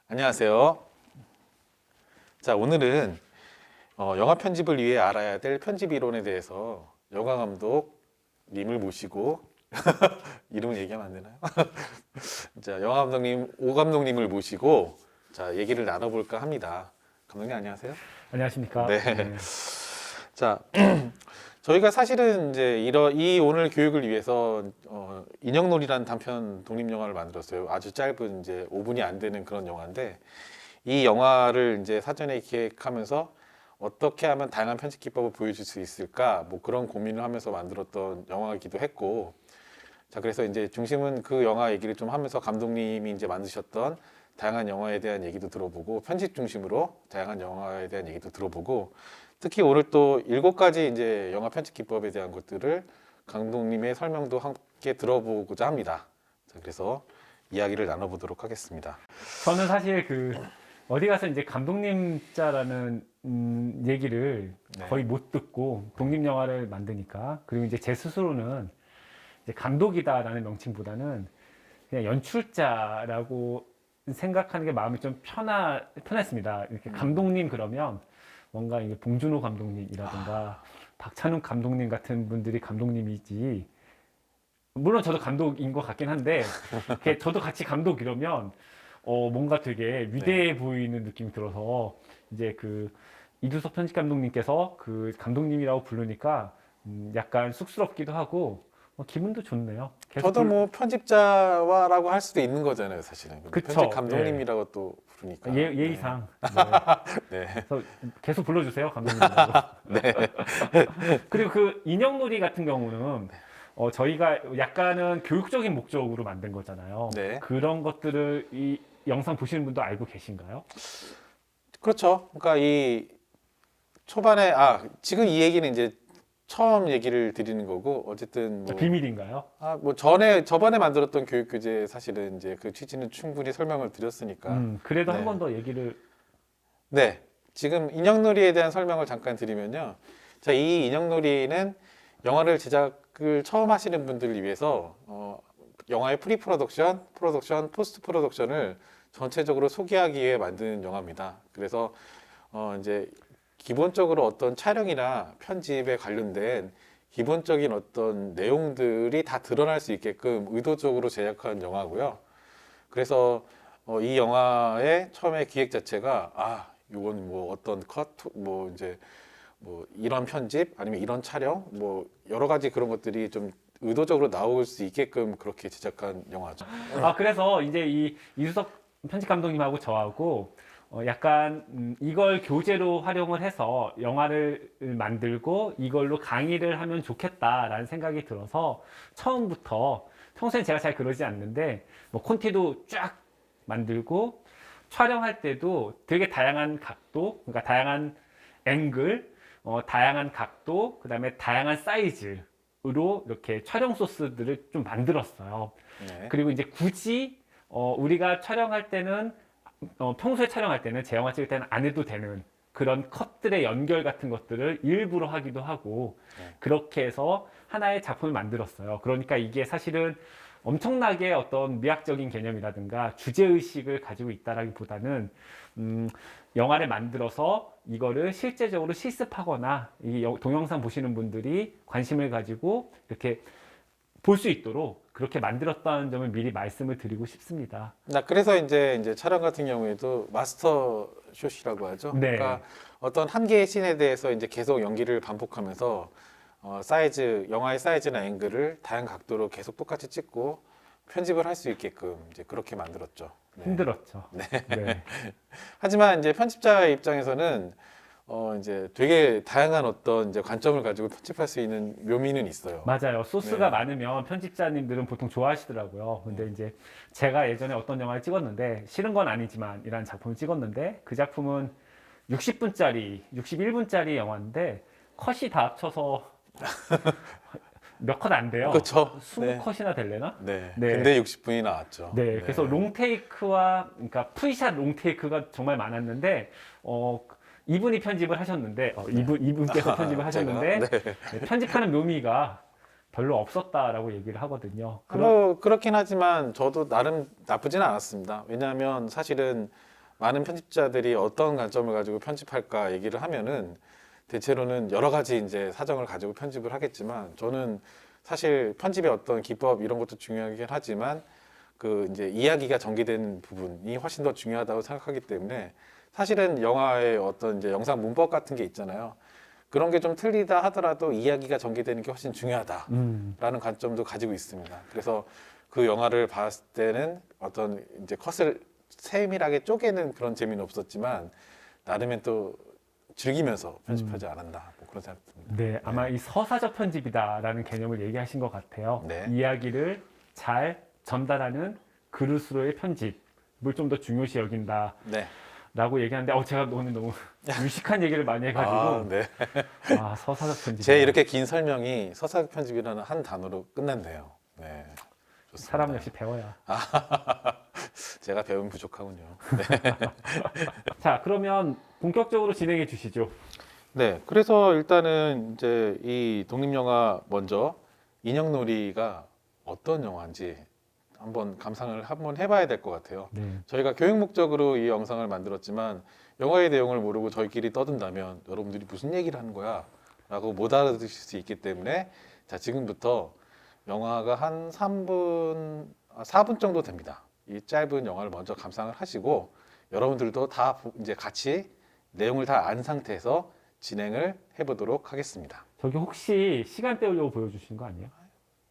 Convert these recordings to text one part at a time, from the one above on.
안녕하세요. 자, 오늘은 영화 편집을 위해 알아야 될 편집 이론에 대해서 영화 감독님을 모시고 이름을 얘기하면 안 되나요? 자, 영화 감독님 오 감독님을 모시고 자, 얘기를 나눠볼까 합니다. 감독님 안녕하세요. 안녕하십니까? 네. 네. 자, 저희가 사실은 이제 이 오늘 교육을 위해서 인형놀이라는 단편 독립 영화를 만들었어요. 아주 짧은 이제 5분이 안 되는 그런 영화인데 이 영화를 이제 사전에 기획하면서 어떻게 하면 다양한 편집 기법을 보여줄 수 있을까 뭐 그런 고민을 하면서 만들었던 영화이기도 했고 자 그래서 이제 중심은 그 영화 얘기를 좀 하면서 감독님이 이제 만드셨던 다양한 영화에 대한 얘기도 들어보고 편집 중심으로 다양한 영화에 대한 얘기도 들어보고 특히 오늘 또 7가지 이제 영화 편집 기법에 대한 것들을 감독님의 설명도 함께 들어보고자 합니다. 자, 그래서 이야기를 나눠보도록 하겠습니다. 저는 사실 어디 가서 이제 감독님 자라는 얘기를 네. 거의 못 듣고 독립 영화를 만드니까 그리고 이제 제 스스로는 이제 감독이다라는 명칭보다는 그냥 연출자라고 생각하는 게 마음이 좀 편했습니다. 이렇게 감독님 그러면 뭔가 이게 봉준호 감독님이라든가 박찬욱 감독님 같은 분들이 감독님이지. 물론 저도 감독인 것 같긴 한데 이렇게 저도 같이 감독 이러면 뭔가 되게 위대해 보이는 느낌이 들어서 이제 이두석 편집 감독님께서 감독님이라고 부르니까 약간 쑥스럽기도 하고 기분도 좋네요. 계속 저도 뭐 편집자라고 할 수도 있는 거잖아요, 사실은. 근데 그쵸, 편집 감독님이라고 또 부르니까. 예의상. 네. 네. 그래서 계속 불러주세요, 감독님이라고. 네. 그리고 인형놀이 같은 경우는 저희가 약간은 교육적인 목적으로 만든 거잖아요. 네. 그런 것들을 이 영상 보시는 분도 알고 계신가요? 그렇죠. 그러니까 이 초반에 지금 이 얘기는 이제 처음 얘기를 드리는 거고 어쨌든 뭐 비밀인가요? 뭐 저번에 만들었던 교육 교재 사실은 이제 그 취지는 충분히 설명을 드렸으니까. 그래도 네. 한 번 더 얘기를. 네. 지금 인형놀이에 대한 설명을 잠깐 드리면요. 자, 이 인형놀이는 영화를 제작을 처음 하시는 분들을 위해서 영화의 프리 프로덕션, 포스트 프로덕션을 전체적으로 소개하기 위해 만든 영화입니다. 그래서 이제 기본적으로 어떤 촬영이나 편집에 관련된 기본적인 어떤 내용들이 다 드러날 수 있게끔 의도적으로 제작한 영화고요. 그래서 이 영화의 처음에 기획 자체가 이건 뭐 어떤 컷, 뭐 이제 뭐 이런 편집 아니면 이런 촬영 뭐 여러 가지 그런 것들이 좀 의도적으로 나올 수 있게끔 그렇게 제작한 영화죠. 그래서 이제 이수석 편집 감독님하고 저하고 약간 이걸 교재로 활용을 해서 영화를 만들고 이걸로 강의를 하면 좋겠다라는 생각이 들어서 처음부터 평소엔 제가 잘 그러지 않는데 뭐 콘티도 쫙 만들고 촬영할 때도 되게 다양한 각도, 그러니까 다양한 앵글, 다양한 각도, 그 다음에 다양한 사이즈로 이렇게 촬영 소스들을 좀 만들었어요. 네. 그리고 이제 굳이 우리가 촬영할 때는 평소에 촬영할 때는 제 영화 찍을 때는 안 해도 되는 그런 컷들의 연결 같은 것들을 일부러 하기도 하고 그렇게 해서 하나의 작품을 만들었어요. 그러니까 이게 사실은 엄청나게 어떤 미학적인 개념이라든가 주제의식을 가지고 있다라기보다는 영화를 만들어서 이거를 실제적으로 실습하거나 이 동영상 보시는 분들이 관심을 가지고 이렇게 볼 수 있도록 그렇게 만들었다는 점을 미리 말씀을 드리고 싶습니다. 그래서 이제 촬영 같은 경우에도 마스터 숏이라고 하죠. 네. 그러니까 어떤 한 개의 씬에 대해서 이제 계속 연기를 반복하면서 영화의 사이즈나 앵글을 다양한 각도로 계속 똑같이 찍고 편집을 할 수 있게끔 이제 그렇게 만들었죠. 네. 힘들었죠. 네. 네. 하지만 이제 편집자 입장에서는 이제 되게 다양한 어떤 이제 관점을 가지고 편집할 수 있는 묘미는 있어요. 맞아요. 소스가 네. 많으면 편집자님들은 보통 좋아하시더라고요. 근데 이제 제가 예전에 어떤 영화를 찍었는데 싫은 건 아니지만 이라는 작품을 찍었는데 그 작품은 60분짜리, 61분짜리 영화인데 컷이 다 합쳐서 몇 컷 안 돼요. 그렇죠. 20컷이나 될래나? 네. 네. 근데 60분이 나왔죠. 네, 그래서 롱테이크와, 그러니까 프리샷 롱테이크가 정말 많았는데, 이분이 편집을 하셨는데, 이분께서 편집을 하셨는데, 제가? 네. 네, 편집하는 묘미가 별로 없었다라고 얘기를 하거든요. 그렇긴 하지만 저도 나름 나쁘진 않았습니다. 왜냐하면 사실은 많은 편집자들이 어떤 관점을 가지고 편집할까 얘기를 하면은 대체로는 여러 가지 이제 사정을 가지고 편집을 하겠지만 저는 사실 편집의 어떤 기법 이런 것도 중요하긴 하지만 그 이제 이야기가 전개되는 부분이 훨씬 더 중요하다고 생각하기 때문에 사실은 영화의 어떤 이제 영상 문법 같은 게 있잖아요. 그런 게 좀 틀리다 하더라도 이야기가 전개되는 게 훨씬 중요하다라는 관점도 가지고 있습니다. 그래서 그 영화를 봤을 때는 어떤 이제 컷을 세밀하게 쪼개는 그런 재미는 없었지만 나름의 또 즐기면서 편집하지 않았나 뭐 그런 생각 듭니다. 네, 아마 이 서사적 편집이다라는 개념을 얘기하신 것 같아요. 네. 이야기를 잘 전달하는 그릇으로의 편집을 좀 더 중요시 여긴다라고 네. 얘기하는데, 제가 오늘 너무 유식한 얘기를 많이 해가지고, 아, 네. 서사적 편집. 제 이렇게 긴 설명이 서사적 편집이라는 한 단어로 끝났네요. 네. 좋습니다. 사람 역시 배워야. 제가 배움 부족하군요. 자, 그러면 본격적으로 진행해 주시죠. 네, 그래서 일단은 이제 이 독립영화 먼저 인형놀이가 어떤 영화인지 한번 감상을 한번 해봐야 될 것 같아요. 네. 저희가 교육 목적으로 이 영상을 만들었지만 영화의 내용을 모르고 저희끼리 떠든다면 여러분들이 무슨 얘기를 하는 거야? 라고 못 알아들으실 수 있기 때문에 자, 지금부터 영화가 한 4분 정도 됩니다. 이 짧은 영화를 먼저 감상을 하시고 여러분들도 다 이제 같이 내용을 다 안 상태에서 진행을 해보도록 하겠습니다. 저기 혹시 시간 때우려고 보여주신 거 아니에요?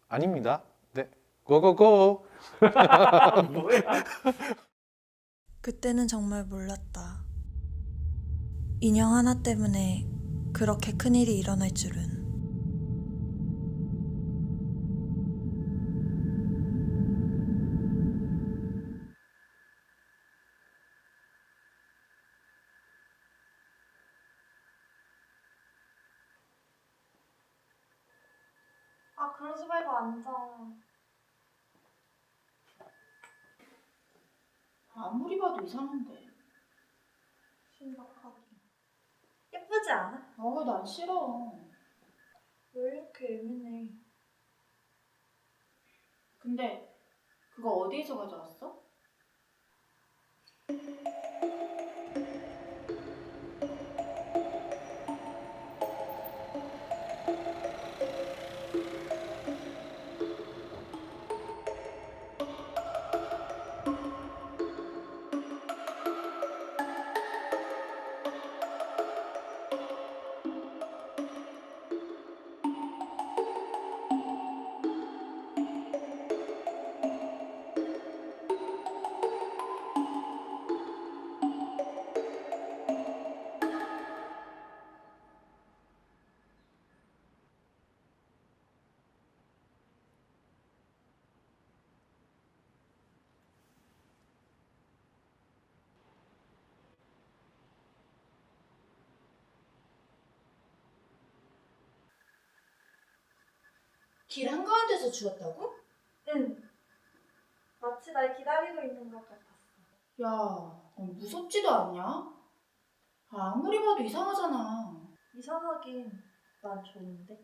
아닙니다. 네, 고고고. 뭐야? 그때는 정말 몰랐다. 인형 하나 때문에 그렇게 큰일이 일어날 줄은. 아, 그러지 말고 앉아. 아무리 봐도 이상한데. 심각하게. 예쁘지 않아? 난 싫어. 왜 이렇게 예민해? 근데 그거 어디에서 가져왔어? 길 한가운데서 주웠다고? 응. 마치 날 기다리고 있는 것 같았어. 야, 무섭지도 않냐? 아무리 봐도 이상하잖아. 이상하긴 난 좋은데.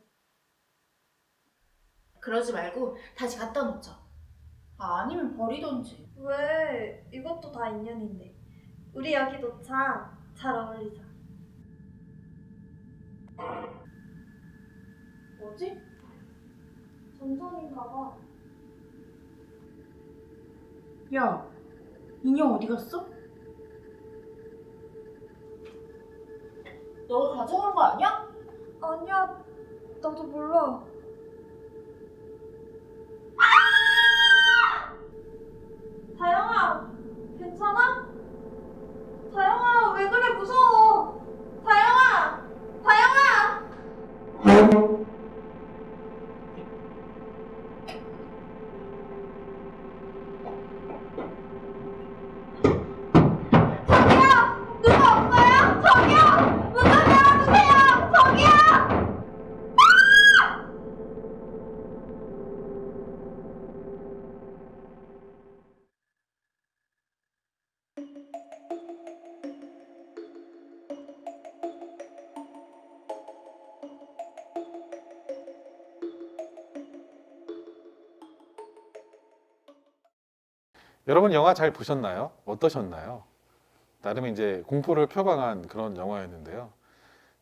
그러지 말고 다시 갖다 놓자. 아니면 버리던지. 왜? 이것도 다 인연인데. 우리 여기 놓자. 잘 어울리자. 뭐지? 전전인가 봐. 야, 인형 어디 갔어? 너 가져간 거 아니야? 아니야. 나도 몰라. 다영아! 괜찮아? 다영아, 왜 그래? 무서워! 다영아! 다영아! 저기요! 누가 없어요? 저기요! 문 좀 열어주세요! 저기요! 여러분 영화 잘 보셨나요? 어떠셨나요? 나름 이제 공포를 표방한 그런 영화였는데요.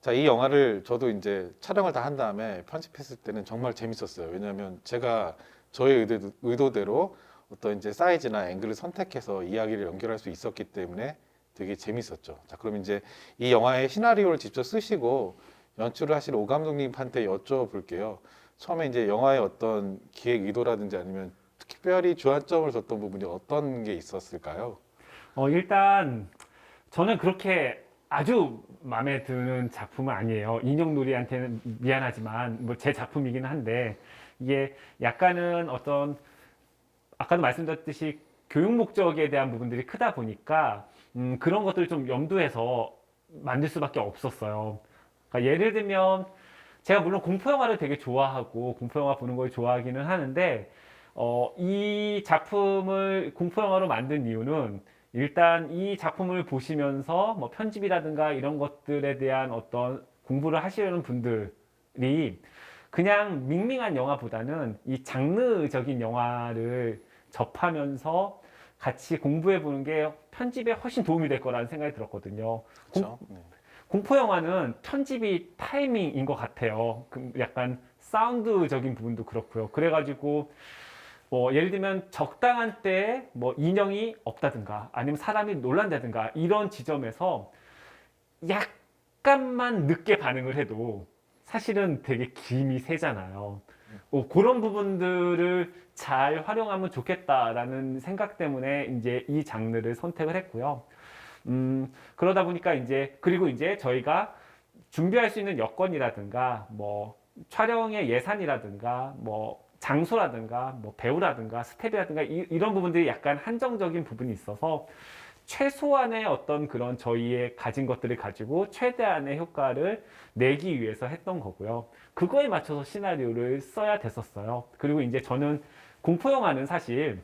자, 이 영화를 저도 이제 촬영을 다 한 다음에 편집했을 때는 정말 재밌었어요. 왜냐하면 제가 저의 의도대로 어떤 이제 사이즈나 앵글을 선택해서 이야기를 연결할 수 있었기 때문에 되게 재밌었죠. 자, 그럼 이제 이 영화의 시나리오를 직접 쓰시고 연출을 하실 오 감독님한테 여쭤볼게요. 처음에 이제 영화의 어떤 기획 의도라든지 아니면 특별히 주안점을 뒀던 부분이 어떤 게 있었을까요? 일단 저는 그렇게 아주 마음에 드는 작품은 아니에요. 인형놀이한테는 미안하지만 뭐 제 작품이긴 한데 이게 약간은 어떤 아까도 말씀드렸듯이 교육 목적에 대한 부분들이 크다 보니까 그런 것들을 좀 염두해서 만들 수밖에 없었어요. 그러니까 예를 들면 제가 물론 공포 영화를 되게 좋아하고 공포 영화 보는 걸 좋아하기는 하는데 이 작품을 공포 영화로 만든 이유는 일단 이 작품을 보시면서 뭐 편집이라든가 이런 것들에 대한 어떤 공부를 하시려는 분들이 그냥 밍밍한 영화보다는 이 장르적인 영화를 접하면서 같이 공부해 보는 게 편집에 훨씬 도움이 될 거라는 생각이 들었거든요. 그렇죠. 공포 영화는 편집이 타이밍인 것 같아요. 약간 사운드적인 부분도 그렇고요. 그래가지고 뭐 예를 들면 적당한 때에 뭐 인형이 없다든가 아니면 사람이 놀란다든가 이런 지점에서 약간만 늦게 반응을 해도 사실은 되게 김이 새잖아요. 그런 부분들을 잘 활용하면 좋겠다라는 생각 때문에 이제 이 장르를 선택을 했고요. 그러다 보니까 이제 그리고 이제 저희가 준비할 수 있는 여건이라든가 뭐 촬영의 예산이라든가 뭐 장소라든가 뭐 배우라든가 스텝이라든가 이런 부분들이 약간 한정적인 부분이 있어서 최소한의 어떤 그런 저희의 가진 것들을 가지고 최대한의 효과를 내기 위해서 했던 거고요. 그거에 맞춰서 시나리오를 써야 됐었어요. 그리고 이제 저는 공포 영화는 사실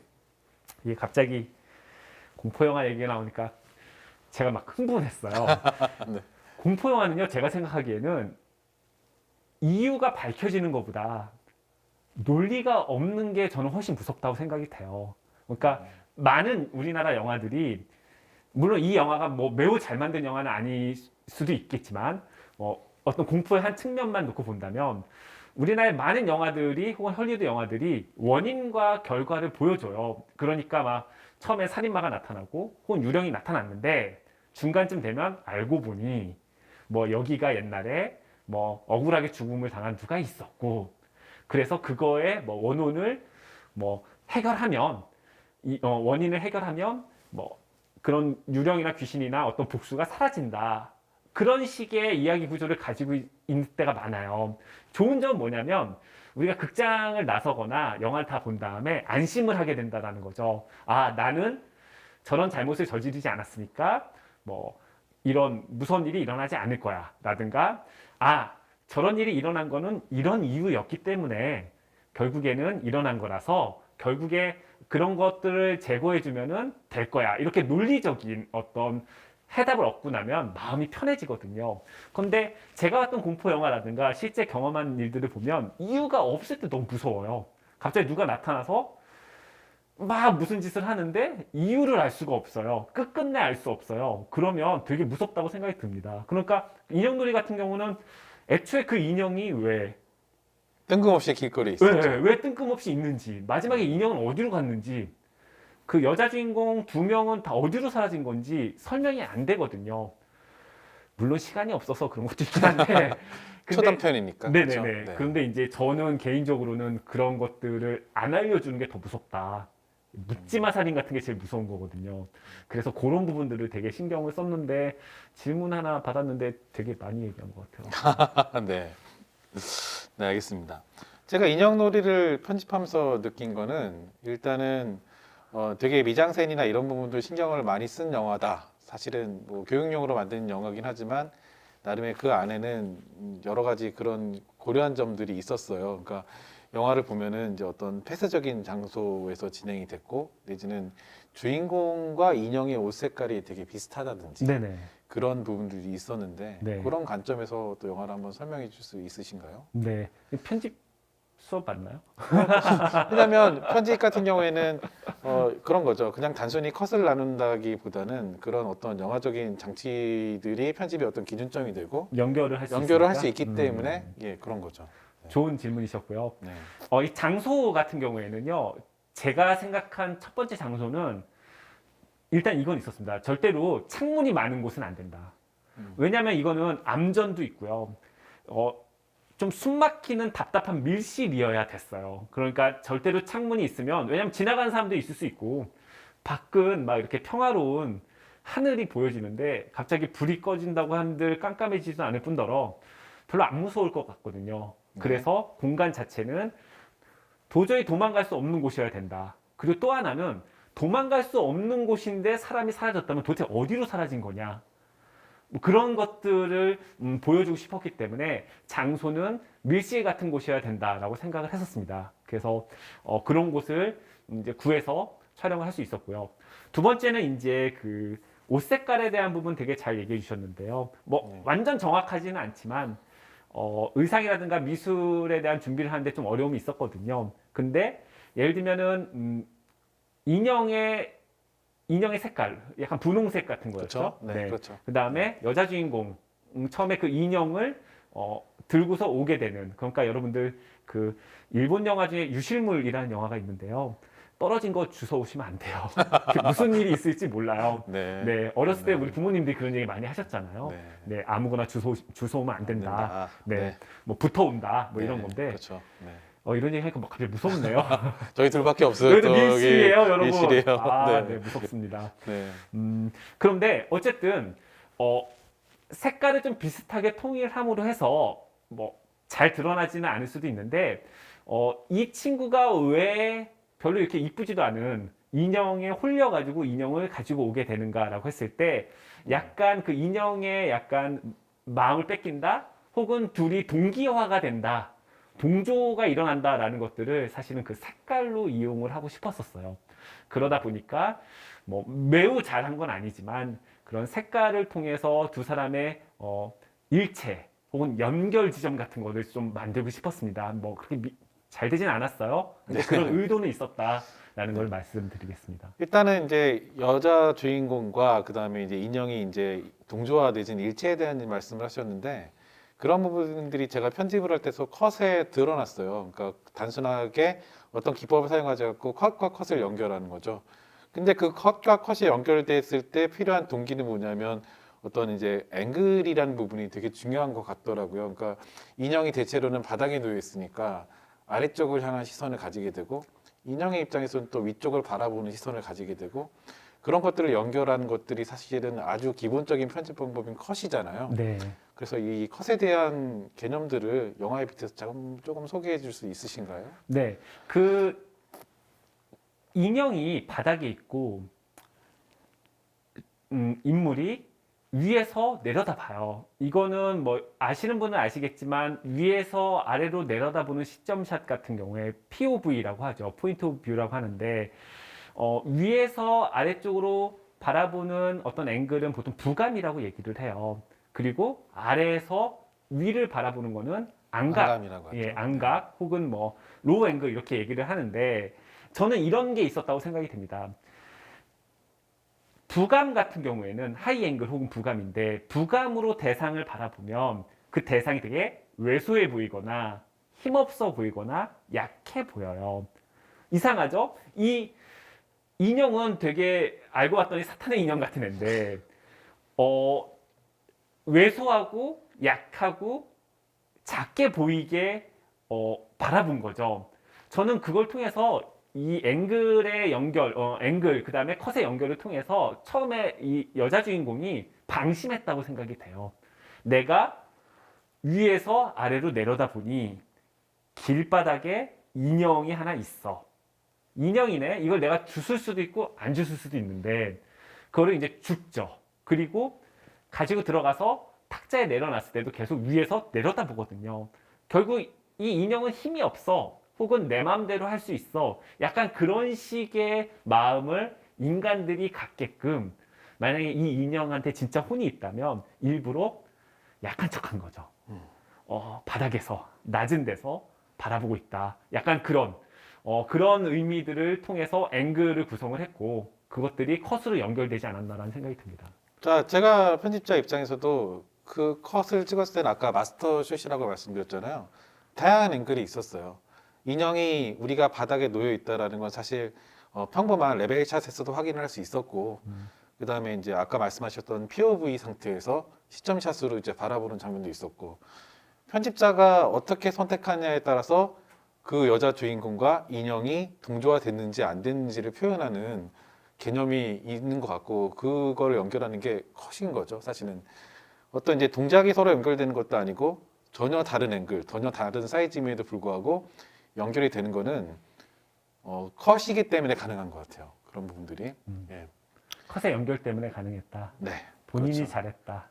이게 갑자기 공포 영화 얘기가 나오니까 제가 막 흥분했어요. 네. 공포 영화는요, 제가 생각하기에는 이유가 밝혀지는 것보다 논리가 없는 게 저는 훨씬 무섭다고 생각이 돼요. 그러니까 많은 우리나라 영화들이 물론 이 영화가 뭐 매우 잘 만든 영화는 아닐 수도 있겠지만 어떤 공포의 한 측면만 놓고 본다면 우리나라의 많은 영화들이 혹은 헐리우드 영화들이 원인과 결과를 보여줘요. 그러니까 막 처음에 살인마가 나타나고 혹은 유령이 나타났는데 중간쯤 되면 알고 보니 뭐 여기가 옛날에 뭐 억울하게 죽음을 당한 누가 있었고 그래서 그거의 뭐 원혼을 뭐 해결하면 원인을 해결하면 뭐 그런 유령이나 귀신이나 어떤 복수가 사라진다. 그런 식의 이야기 구조를 가지고 있는 때가 많아요. 좋은 점은 뭐냐면 우리가 극장을 나서거나 영화를 다 본 다음에 안심을 하게 된다는 거죠. 아, 나는 저런 잘못을 저지르지 않았으니까 뭐 이런 무서운 일이 일어나지 않을 거야. 라든가 아, 저런 일이 일어난 거는 이런 이유였기 때문에 결국에는 일어난 거라서 결국에 그런 것들을 제거해 주면은 될 거야. 이렇게 논리적인 어떤 해답을 얻고 나면 마음이 편해지거든요. 그런데 제가 봤던 공포 영화라든가 실제 경험한 일들을 보면 이유가 없을 때 너무 무서워요. 갑자기 누가 나타나서 막 무슨 짓을 하는데 이유를 알 수가 없어요. 끝끝내 알 수 없어요. 그러면 되게 무섭다고 생각이 듭니다. 그러니까 인형놀이 같은 경우는 애초에 그 인형이 뜬금없이 길거리에 있었죠. 왜 뜬금없이 있는지, 마지막에 인형은 어디로 갔는지, 그 여자 주인공 2명은 다 어디로 사라진 건지 설명이 안 되거든요. 물론 시간이 없어서 그런 것도 있긴 한데. 초단편이니까. 네네네. 그렇죠? 네. 그런데 이제 저는 개인적으로는 그런 것들을 안 알려주는 게 더 무섭다. 묻지마 살인 같은 게 제일 무서운 거거든요. 그래서 그런 부분들을 되게 신경을 썼는데 질문 하나 받았는데 되게 많이 얘기한 것 같아요. 네. 네, 알겠습니다. 제가 인형놀이를 편집하면서 느낀 거는 일단은 되게 미장센이나 이런 부분들 신경을 많이 쓴 영화다. 사실은 뭐 교육용으로 만든 영화긴 하지만 나름의 그 안에는 여러 가지 그런 고려한 점들이 있었어요. 그러니까 영화를 보면은 이제 어떤 폐쇄적인 장소에서 진행이 됐고 내지는 주인공과 인형의 옷 색깔이 되게 비슷하다든지 네네. 그런 부분들이 있었는데 네. 그런 관점에서 또 영화를 한번 설명해 줄 수 있으신가요? 네. 편집 수업 받나요? 왜냐하면 편집 같은 경우에는 그런 거죠. 그냥 단순히 컷을 나눈다기보다는 그런 어떤 영화적인 장치들이 편집의 어떤 기준점이 되고 연결을 할 수 연결을 할 있으니까? 수 있기 때문에 예, 그런 거죠. 좋은 질문이셨고요. 네. 이 장소 같은 경우에는요, 제가 생각한 첫 번째 장소는 일단 이건 있었습니다. 절대로 창문이 많은 곳은 안 된다. 왜냐하면 이거는 암전도 있고요. 좀 숨막히는 답답한 밀실이어야 됐어요. 그러니까 절대로 창문이 있으면, 왜냐하면 지나가는 사람도 있을 수 있고, 밖은 막 이렇게 평화로운 하늘이 보여지는데 갑자기 불이 꺼진다고 한들 깜깜해지지도 않을 뿐더러 별로 안 무서울 것 같거든요. 그래서 공간 자체는 도저히 도망갈 수 없는 곳이어야 된다. 그리고 또 하나는 도망갈 수 없는 곳인데 사람이 사라졌다면 도대체 어디로 사라진 거냐. 뭐 그런 것들을 보여주고 싶었기 때문에 장소는 밀실 같은 곳이어야 된다라고 생각을 했었습니다. 그래서 그런 곳을 이제 구해서 촬영을 할 수 있었고요. 두 번째는 이제 그 옷 색깔에 대한 부분 되게 잘 얘기해 주셨는데요. 뭐 완전 정확하지는 않지만 의상이라든가 미술에 대한 준비를 하는데 좀 어려움이 있었거든요. 근데 예를 들면은 인형의 색깔, 약간 분홍색 같은 거였죠. 그렇죠. 네, 그렇죠. 그 다음에 여자 주인공 처음에 그 인형을 들고서 오게 되는. 그러니까 여러분들 그 일본 영화 중에 유실물이라는 영화가 있는데요. 떨어진 거 주워 오시면 안 돼요. 무슨 일이 있을지 몰라요. 네. 네, 어렸을 때 네. 우리 부모님들이 그런 얘기 많이 하셨잖아요. 네. 네, 아무거나 주워 오면 안 된다. 네, 네. 뭐 붙어온다. 뭐 네. 이런 건데. 그렇죠. 네. 이런 얘기 하니까 막 갑자기 무섭네요. 저희 둘밖에 없어요. 그래도 저기 밀실이에요, 여러분. 밀실이에요. 네, 무섭습니다. 네. 그런데 어쨌든 색깔을 좀 비슷하게 통일함으로 해서 뭐 잘 드러나지는 않을 수도 있는데 이 친구가 왜 별로 이렇게 이쁘지도 않은 인형에 홀려가지고 인형을 가지고 오게 되는가라고 했을 때 약간 그 인형에 약간 마음을 뺏긴다 혹은 둘이 동기화가 된다 동조가 일어난다라는 것들을 사실은 그 색깔로 이용을 하고 싶었었어요. 그러다 보니까 뭐 매우 잘한 건 아니지만 그런 색깔을 통해서 두 사람의 일체 혹은 연결 지점 같은 거를 좀 만들고 싶었습니다. 뭐 그렇게 잘 되진 않았어요. 근데 그런 의도는 있었다라는 걸 말씀드리겠습니다. 일단은 이제 여자 주인공과 그다음에 이제 인형이 이제 동조화 내진 일체에 대한 말씀을 하셨는데 그런 부분들이 제가 편집을 할 때서 컷에 드러났어요. 그러니까 단순하게 어떤 기법을 사용하지 않고 컷과 컷을 연결하는 거죠. 근데 그 컷과 컷이 연결됐을 때 필요한 동기는 뭐냐면 어떤 이제 앵글이라는 부분이 되게 중요한 것 같더라고요. 그러니까 인형이 대체로는 바닥에 놓여 있으니까 아래쪽을 향한 시선을 가지게 되고 인형의 입장에서는 또 위쪽을 바라보는 시선을 가지게 되고 그런 것들을 연결하는 것들이 사실은 아주 기본적인 편집 방법인 컷이잖아요. 네. 그래서 이 컷에 대한 개념들을 영화에 빗대서 조금 소개해 줄 수 있으신가요? 네. 그 인형이 바닥에 있고 인물이 위에서 내려다봐요. 이거는 뭐 아시는 분은 아시겠지만 위에서 아래로 내려다보는 시점샷 같은 경우에 POV라고 하죠. 포인트 오브 뷰라고 하는데 위에서 아래쪽으로 바라보는 어떤 앵글은 보통 부감이라고 얘기를 해요. 그리고 아래에서 위를 바라보는 거는 안감이라고 하죠. 예, 안각 혹은 뭐 로우 앵글 이렇게 얘기를 하는데 저는 이런 게 있었다고 생각이 됩니다. 부감 같은 경우에는 하이 앵글 혹은 부감인데 부감으로 대상을 바라보면 그 대상이 되게 왜소해 보이거나 힘없어 보이거나 약해 보여요. 이상하죠? 이 인형은 되게 알고 봤더니 사탄의 인형 같은 애인데 왜소하고 약하고 작게 보이게 바라본 거죠. 저는 그걸 통해서 이 앵글의 연결, 앵글, 그 다음에 컷의 연결을 통해서 처음에 이 여자 주인공이 방심했다고 생각이 돼요. 내가 위에서 아래로 내려다 보니 길바닥에 인형이 하나 있어. 인형이네? 이걸 내가 주술 수도 있고 안 주술 수도 있는데 그거를 이제 줍죠. 그리고 가지고 들어가서 탁자에 내려놨을 때도 계속 위에서 내려다 보거든요. 결국 이 인형은 힘이 없어. 혹은 내 마음대로 할 수 있어. 약간 그런 식의 마음을 인간들이 갖게끔 만약에 이 인형한테 진짜 혼이 있다면 일부러 약한 척한 거죠. 바닥에서 낮은 데서 바라보고 있다. 약간 그런 의미들을 통해서 앵글을 구성을 했고 그것들이 컷으로 연결되지 않았나라는 생각이 듭니다. 자, 제가 편집자 입장에서도 그 컷을 찍었을 때는 아까 마스터샷이라고 말씀드렸잖아요. 다양한 앵글이 있었어요. 인형이 우리가 바닥에 놓여 있다라는 건 사실 평범한 레벨 샷에서도 확인을 할 수 있었고, 그 다음에 이제 아까 말씀하셨던 POV 상태에서 시점샷으로 이제 바라보는 장면도 있었고, 편집자가 어떻게 선택하냐에 따라서 그 여자 주인공과 인형이 동조화됐는지 안 됐는지를 표현하는 개념이 있는 것 같고, 그거를 연결하는 게 컷인 거죠. 사실은 어떤 이제 동작이 서로 연결되는 것도 아니고 전혀 다른 앵글, 전혀 다른 사이즈임에도 불구하고 연결이 되는 거는 컷이기 때문에 가능한 것 같아요. 그런 부분들이. 예. 컷의 연결 때문에 가능했다. 네. 본인이 그렇죠. 잘했다.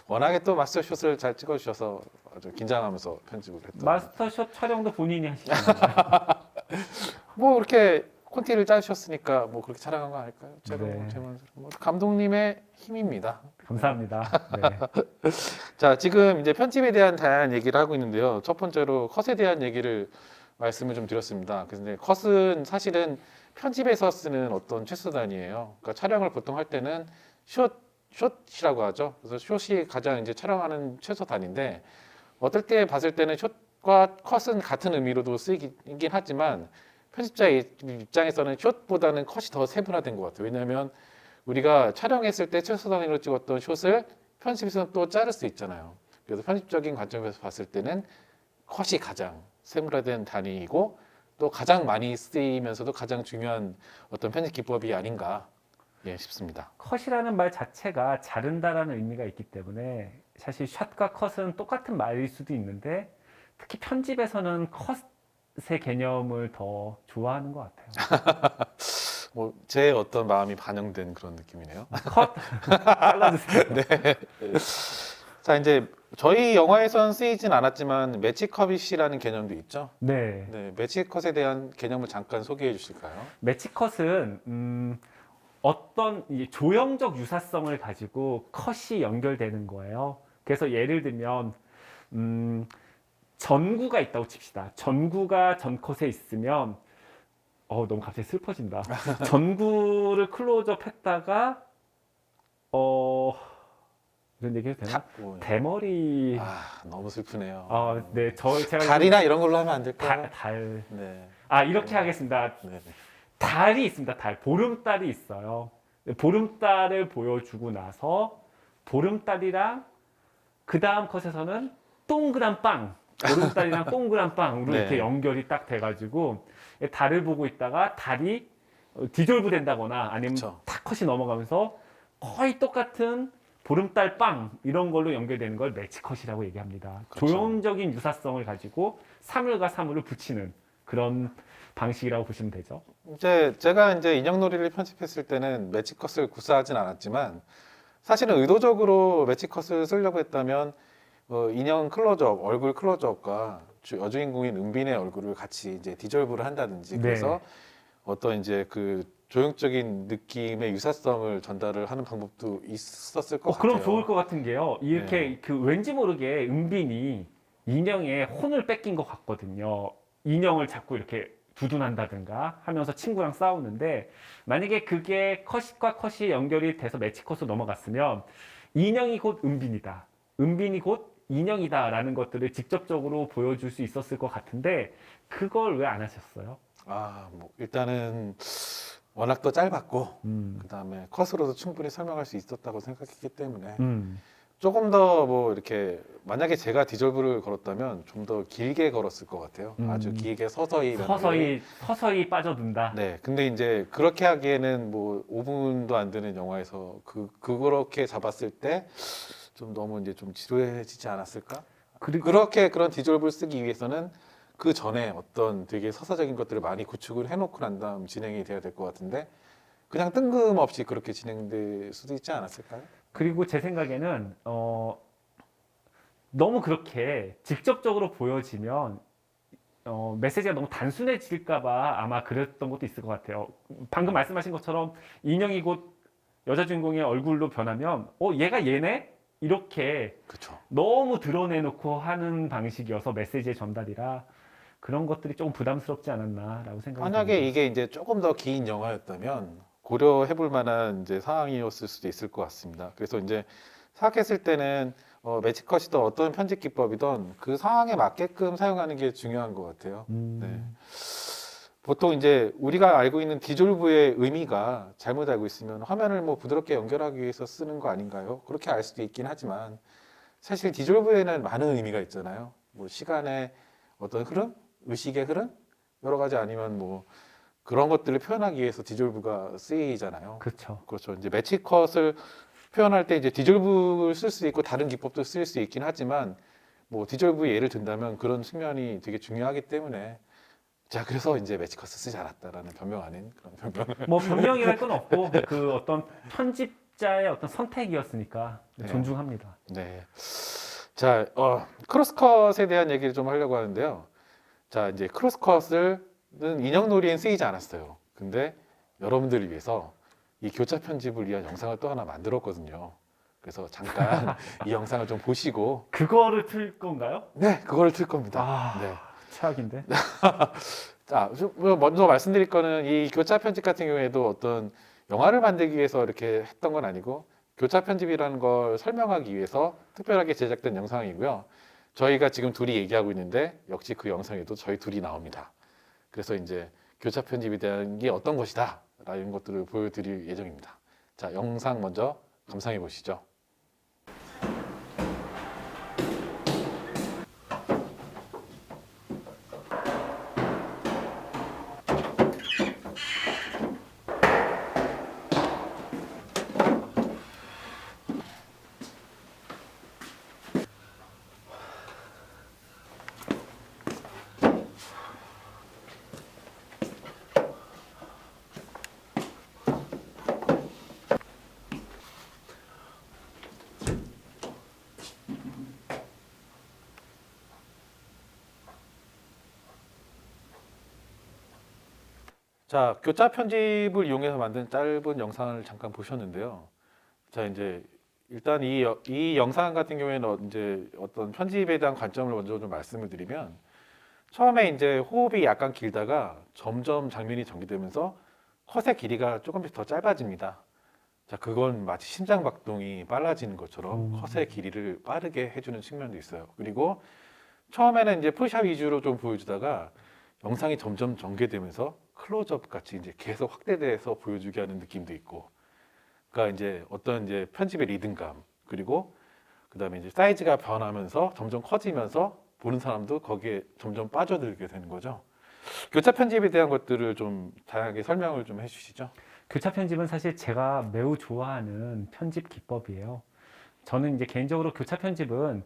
워낙에 또 마스터샷을 잘 찍어주셔서 아주 긴장하면서 편집을 했던. 마스터샷 촬영도 본인이 하시잖아요. 뭐 이렇게 콘티를 짜주셨으니까 뭐 그렇게 촬영한 거 아닐까요? 네. 뭐 감독님의 힘입니다. 감사합니다. 네. 자, 지금 이제 편집에 대한 다양한 얘기를 하고 있는데요. 첫 번째로 컷에 대한 얘기를 말씀을 좀 드렸습니다. 그런데 컷은 사실은 편집에서 쓰는 어떤 최소단위예요. 그러니까 촬영을 보통 할 때는 숏이라고 하죠. 그래서 숏이 가장 이제 촬영하는 최소 단위인데, 어떨 때 봤을 때는 숏과 컷은 같은 의미로도 쓰이긴 하지만 편집자 입장에서는 숏보다는 컷이 더 세분화된 것 같아요. 왜냐하면 우리가 촬영했을 때 최소 단위로 찍었던 숏을 편집에서는 또 자를 수 있잖아요. 그래서 편집적인 관점에서 봤을 때는 컷이 가장 세분화된 단위이고 또 가장 많이 쓰이면서도 가장 중요한 어떤 편집 기법이 아닌가 싶습니다. 컷이라는 말 자체가 자른다라는 의미가 있기 때문에 사실 샷과 컷은 똑같은 말일 수도 있는데 특히 편집에서는 컷의 개념을 더 좋아하는 것 같아요. 뭐 제 어떤 마음이 반영된 그런 느낌이네요. 컷 잘라주세요. 네. 자, 이제 저희 영화에선 쓰이진 않았지만 매치컷이라는 개념도 있죠. 네. 네, 매치컷에 대한 개념을 잠깐 소개해 주실까요? 매치컷은 어떤 이 조형적 유사성을 가지고 컷이 연결되는 거예요. 그래서 예를 들면 전구가 있다고 칩시다. 전구가 전컷에 있으면 너무 갑자기 슬퍼진다. 전구를 클로즈업 했다가 이런 얘기 해도 되나? 대머리. 너무 슬프네요. 네, 제가 달이나 이런 걸로 하면 안 될까요? 달. 네. 이렇게 하겠습니다. 네. 달이 있습니다. 보름달이 있어요. 보름달을 보여주고 나서 보름달이랑 그 다음 컷에서는 동그란 빵, 보름달이랑 동그란 빵으로 네. 이렇게 연결이 딱 돼가지고 달을 보고 있다가 달이 디졸브 된다거나 아니면 그쵸. 탁 컷이 넘어가면서 거의 똑같은 보름달 빵 이런 걸로 연결되는 걸 매치컷이라고 얘기합니다. 그쵸. 조형적인 유사성을 가지고 사물과 사물을 붙이는 그런 방식이라고 보시면 되죠. 이제 제가 이제 인형놀이를 편집했을 때는 매치컷을 구사하진 않았지만 사실은 의도적으로 매치컷을 쓰려고 했다면 인형 클로즈업, 얼굴 클로즈업과 여주인공인 은빈의 얼굴을 같이 이제 디졸브를 한다든지 그래서 어떤 이제 그 조형적인 느낌의 유사성을 전달을 하는 방법도 있었을 것 같아요. 그럼 좋을 것 같은 게요. 이렇게 그 왠지 모르게 은빈이 인형의 혼을 뺏긴 것 같거든요. 인형을 자꾸 이렇게 두둔한다든가 하면서 친구랑 싸우는데 만약에 그게 컷과 컷이 연결이 돼서 매치컷으로 넘어갔으면 인형이 곧 은빈이다. 은빈이 곧 인형이다 라는 것들을 직접적으로 보여줄 수 있었을 것 같은데 그걸 왜 안 하셨어요? 뭐 일단은 워낙 또 짧았고 그 다음에 컷으로도 충분히 설명할 수 있었다고 생각했기 때문에 조금 더 뭐 이렇게 만약에 제가 디졸브를 걸었다면 좀 더 길게 걸었을 것 같아요. 아주 길게 서서히 서서히 빠져든다. 네, 근데 이제 그렇게 하기에는 뭐 5분도 안 되는 영화에서 그렇게 잡았을 때 좀 너무 이제 좀 지루해지지 않았을까? 그렇게 그런 디졸브를 쓰기 위해서는 그 전에 어떤 되게 서사적인 것들을 많이 구축을 해놓고 난 다음 진행이 돼야 될 것 같은데 그냥 뜬금없이 그렇게 진행될 수도 있지 않았을까요? 그리고 제 생각에는 너무 그렇게 직접적으로 보여지면 메시지가 너무 단순해질까봐 아마 그랬던 것도 있을 것 같아요. 방금 말씀하신 것처럼 인형이 곧 여자 주인공의 얼굴로 변하면 얘가 얘네? 이렇게 그렇죠. 너무 드러내놓고 하는 방식이어서 메시지의 전달이라 그런 것들이 조금 부담스럽지 않았나라고 생각이 만약에 듭니다. 이게 이제 조금 더 긴 영화였다면 고려해 볼 만한 이제 상황이었을 수도 있을 것 같습니다. 그래서 이제 생각했을 때는 매직컷이든 어떤 편집 기법이든 그 상황에 맞게끔 사용하는 게 중요한 것 같아요. 네. 보통 이제 우리가 알고 있는 디졸브의 의미가 잘못 알고 있으면 화면을 뭐 부드럽게 연결하기 위해서 쓰는 거 아닌가요? 그렇게 알 수도 있긴 하지만 사실 디졸브에는 많은 의미가 있잖아요. 뭐 시간의 어떤 흐름, 의식의 흐름, 여러 가지 아니면 뭐 그런 것들을 표현하기 위해서 디졸브가 쓰이잖아요. 그렇죠. 그렇죠. 이제 매치컷을 표현할 때 이제 디졸브를 쓸 수 있고 다른 기법도 쓸 수 있긴 하지만 뭐 디졸브 예를 든다면 그런 측면이 되게 중요하기 때문에 자 그래서 이제 매치컷을 쓰지 않았다라는 변명 아닌 그런 변명을 뭐 변명이랄 건 없고 그 어떤 편집자의 어떤 선택이었으니까 네. 존중합니다. 네. 자, 크로스컷에 대한 얘기를 좀 하려고 하는데요. 자, 이제 크로스컷은 인형놀이엔 쓰이지 않았어요. 근데 여러분들을 위해서 이 교차 편집을 위한 영상을 또 하나 만들었거든요. 그래서 잠깐 이 영상을 좀 보시고, 그거를 틀 건가요? 네, 그거를 틀 겁니다. 아, 네. 최악인데. 자, 먼저 말씀드릴 거는 이 교차 편집 같은 경우에도 어떤 영화를 만들기 위해서 이렇게 했던 건 아니고 교차 편집이라는 걸 설명하기 위해서 특별하게 제작된 영상이고요. 저희가 지금 둘이 얘기하고 있는데 역시 그 영상에도 저희 둘이 나옵니다. 그래서 이제 교차 편집에 대한 게 어떤 것이다 라는 것들을 보여드릴 예정입니다. 자, 영상 먼저 감상해 보시죠. 자, 교차 편집을 이용해서 만든 짧은 영상을 잠깐 보셨는데요. 자, 이제 일단 이 영상 같은 경우에는 이제 어떤 편집에 대한 관점을 먼저 좀 말씀을 드리면 처음에 이제 호흡이 약간 길다가 점점 장면이 전개되면서 컷의 길이가 조금씩 더 짧아집니다. 자, 그건 마치 심장 박동이 빨라지는 것처럼 컷의 길이를 빠르게 해주는 측면도 있어요. 그리고 처음에는 이제 풀샷 위주로 좀 보여주다가 영상이 점점 전개되면서 클로즈업 같이 이제 계속 확대돼서 보여주게 하는 느낌도 있고, 그러니까 이제 어떤 이제 편집의 리듬감 그리고 그다음에 이제 사이즈가 변하면서 점점 커지면서 보는 사람도 거기에 점점 빠져들게 되는 거죠. 교차 편집에 대한 것들을 좀 다양하게 설명을 좀 해주시죠. 교차 편집은 사실 제가 매우 좋아하는 편집 기법이에요. 저는 이제 개인적으로 교차 편집은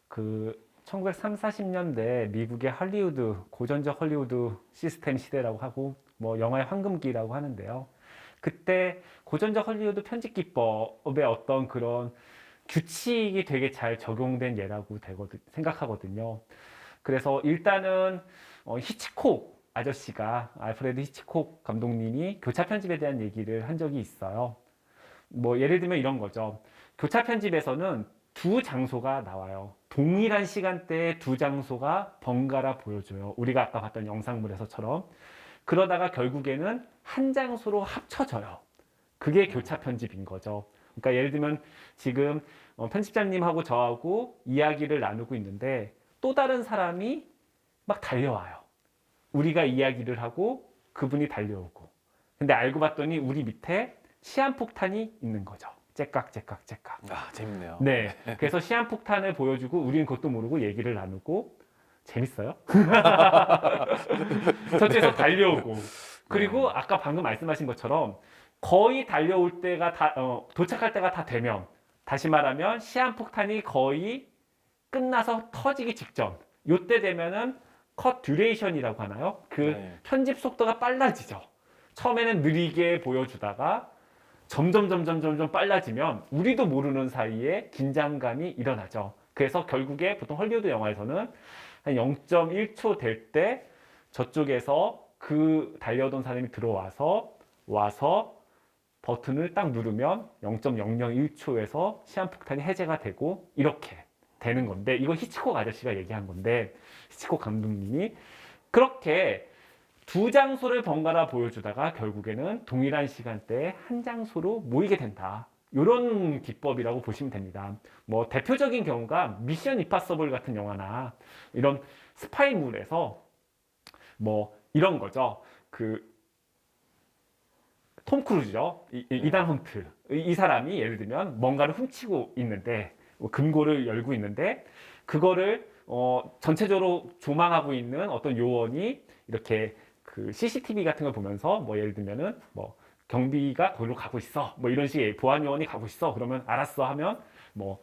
그 1930, 40년대 미국의 할리우드, 고전적 할리우드 시스템 시대라고 하고 뭐 영화의 황금기라고 하는데요. 그때 고전적 할리우드 편집 기법의 어떤 그런 규칙이 되게 잘 적용된 예라고 생각하거든요. 그래서 일단은 히치콕 아저씨가 알프레드 히치콕 감독님이 교차 편집에 대한 얘기를 한 적이 있어요. 뭐 예를 들면 이런 거죠. 교차 편집에서는 두 장소가 나와요. 동일한 시간대에 두 장소가 번갈아 보여줘요. 우리가 아까 봤던 영상물에서처럼. 그러다가 결국에는 한 장소로 합쳐져요. 그게 교차 편집인 거죠. 그러니까 예를 들면 지금 편집자님하고 저하고 이야기를 나누고 있는데 또 다른 사람이 막 달려와요. 우리가 이야기를 하고 그분이 달려오고. 근데 알고 봤더니 우리 밑에 시한폭탄이 있는 거죠. 째깍째깍. 아, 재밌네요. 네. 그래서 시한폭탄을 보여주고 우리는 그것도 모르고 얘기를 나누고 재밌어요. 저쪽에서 달려오고. 그리고 아까 방금 말씀하신 것처럼 거의 달려올 때가 도착할 때가 다 되면, 다시 말하면 시한폭탄이 거의 끝나서 터지기 직전. 요때 되면은 컷 듀레이션이라고 하나요? 그 네. 편집 속도가 빨라지죠. 처음에는 느리게 보여주다가 점점 빨라지면 우리도 모르는 사이에 긴장감이 일어나죠. 그래서 결국에 보통 헐리우드 영화에서는 한 0.1초 될 때 저쪽에서 그 달려오던 사람이 와서 버튼을 딱 누르면 0.001초에서 시한폭탄이 해제가 되고 이렇게 되는 건데, 이거 히치콕 아저씨가 얘기한 건데, 히치콕 감독님이 그렇게 두 장소를 번갈아 보여주다가 결국에는 동일한 시간대에 한 장소로 모이게 된다. 이런 기법이라고 보시면 됩니다. 뭐 대표적인 경우가 미션 임파서블 같은 영화나 이런 스파이물에서 뭐 이런 거죠. 톰 크루즈죠. 이단 헌트. 이 사람이 예를 들면 뭔가를 훔치고 있는데, 금고를 열고 있는데, 그거를 전체적으로 조망하고 있는 어떤 요원이 이렇게 그 CCTV 같은 걸 보면서 뭐 예를 들면은 뭐 경비가 거기로 가고 있어. 뭐 이런 식의 보안 요원이 가고 있어. 그러면 알았어 하면 뭐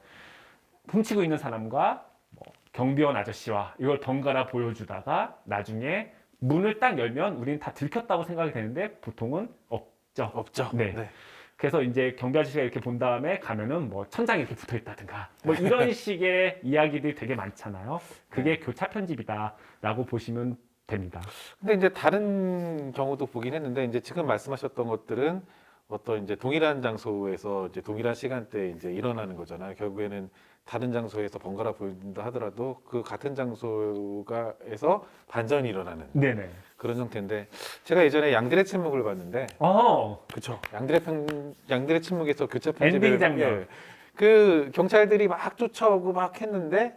훔치고 있는 사람과 뭐 경비원 아저씨와 이걸 번갈아 보여주다가 나중에 문을 딱 열면 우리는 다 들켰다고 생각이 되는데 보통은 없죠. 네. 그래서 이제 경비 아저씨가 이렇게 본 다음에 가면은 뭐 천장에 이렇게 붙어 있다든가 뭐 이런 식의 이야기들이 되게 많잖아요. 그게 교차 편집이다라고 보시면 됩니다. 근데 이제 다른 경우도 보긴 했는데, 이제 지금 말씀하셨던 것들은 어떤 이제 동일한 장소에서 이제 동일한 시간대에 이제 일어나는 거잖아요. 결국에는 다른 장소에서 번갈아 보인다 하더라도 그 같은 장소가에서 반전이 일어나는 네네. 그런 형태인데, 제가 예전에 양들의 침묵을 봤는데, 그쵸. 양들의 침묵에서 교차 편집을 엔딩 장면. 그 경찰들이 막 쫓아오고 막 했는데